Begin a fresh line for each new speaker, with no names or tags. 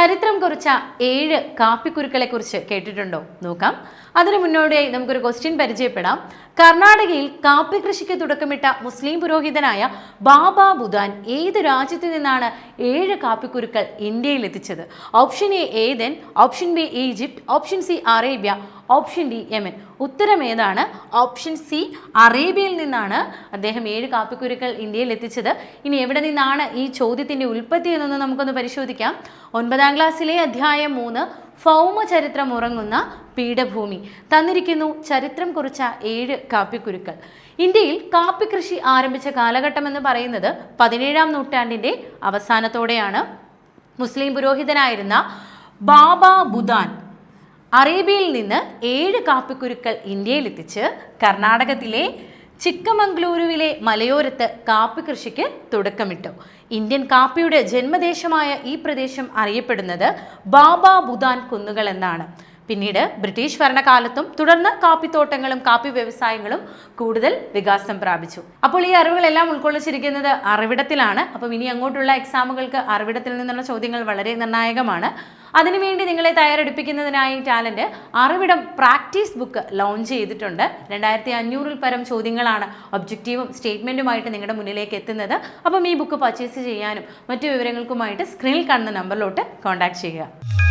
ചരിത്രം കുറിച്ച 7 കാപ്പിക്കുരുക്കളെ കുറിച്ച് കേട്ടിട്ടുണ്ടോ? നോക്കാം. അതിനു മുന്നോടിയായി നമുക്കൊരു ക്വസ്റ്റ്യൻ പരിചയപ്പെടാം. കർണാടകയിൽ കാപ്പി കൃഷിക്ക് തുടക്കമിട്ട മുസ്ലിം പുരോഹിതനായ ബാബ ബുദാൻ ഏത് രാജ്യത്തു നിന്നാണ് 7 കാപ്പിക്കുരുക്കൾ ഇന്ത്യയിൽ എത്തിച്ചത്? Option A Aden, option B Egypt, option C Arabia, option D Yemen. ഉത്തരം ഏതാണ്? ഓപ്ഷൻ സി അറേബ്യയിൽ നിന്നാണ് അദ്ദേഹം 7 കാപ്പിക്കുരുക്കൾ ഇന്ത്യയിൽ എത്തിച്ചത്. ഇനി എവിടെ നിന്നാണ് ഈ ചോദ്യത്തിന്റെ ഉൽപ്പത്തി എന്നൊന്ന് നമുക്കൊന്ന് പരിശോധിക്കാം. 9ാം ക്ലാസ്സിലെ അധ്യായം 3 ഭൗമചരിത്രം ഉറങ്ങുന്ന പീഠഭൂമി തന്നിരിക്കുന്നു. ചരിത്രം കുറിച്ച 7 കാപ്പിക്കുരുക്കൾ. ഇന്ത്യയിൽ കാപ്പി കൃഷി ആരംഭിച്ച കാലഘട്ടം എന്ന് പറയുന്നത് 17ാം നൂറ്റാണ്ടിന്റെ അവസാനത്തോടെയാണ്. മുസ്ലിം പുരോഹിതനായിരുന്ന ബാബ ബുദാൻ അറേബ്യയിൽ നിന്ന് 7 കാപ്പിക്കുരുക്കൾ ഇന്ത്യയിൽ എത്തിച്ച് കർണാടകത്തിലെ ചിക്കമംഗ്ലൂരുവിലെ മലയോരത്ത് കാപ്പി കൃഷിക്ക് തുടക്കമിട്ടു. ഇന്ത്യൻ കാപ്പിയുടെ ജന്മദേശമായ ഈ പ്രദേശം അറിയപ്പെടുന്നത് ബാബ ബുദാൻ കുന്നുകൾ എന്നാണ്. പിന്നീട് ബ്രിട്ടീഷ് ഭരണകാലത്തും തുടർന്ന് കാപ്പിത്തോട്ടങ്ങളും കാപ്പി വ്യവസായങ്ങളും കൂടുതൽ വികാസം പ്രാപിച്ചു. അപ്പോൾ ഈ അറിവുകളെല്ലാം ഉൾക്കൊള്ളിച്ചിരിക്കുന്നത് അറിവിടത്തിലാണ്. അപ്പം ഇനി അങ്ങോട്ടുള്ള എക്സാമുകൾക്ക് അറിവിടത്തിൽ നിന്നുള്ള ചോദ്യങ്ങൾ വളരെ നിർണായകമാണ്. അതിനുവേണ്ടി നിങ്ങളെ തയ്യാറെടുപ്പിക്കുന്നതിനായി ടാലന്റ് അറിവിടം പ്രാക്ടീസ് ബുക്ക് ലോഞ്ച് ചെയ്തിട്ടുണ്ട്. 2500-ൽ പരം ചോദ്യങ്ങളാണ് ഒബ്ജക്റ്റീവും സ്റ്റേറ്റ്മെന്റുമായിട്ട് നിങ്ങളുടെ മുന്നിലേക്ക് എത്തുന്നത്. അപ്പം ഈ ബുക്ക് പർച്ചേസ് ചെയ്യാനും മറ്റു വിവരങ്ങൾക്കുമായിട്ട് സ്ക്രീനിൽ കാണുന്ന നമ്പറിലോട്ട് കോൺടാക്ട് ചെയ്യുക.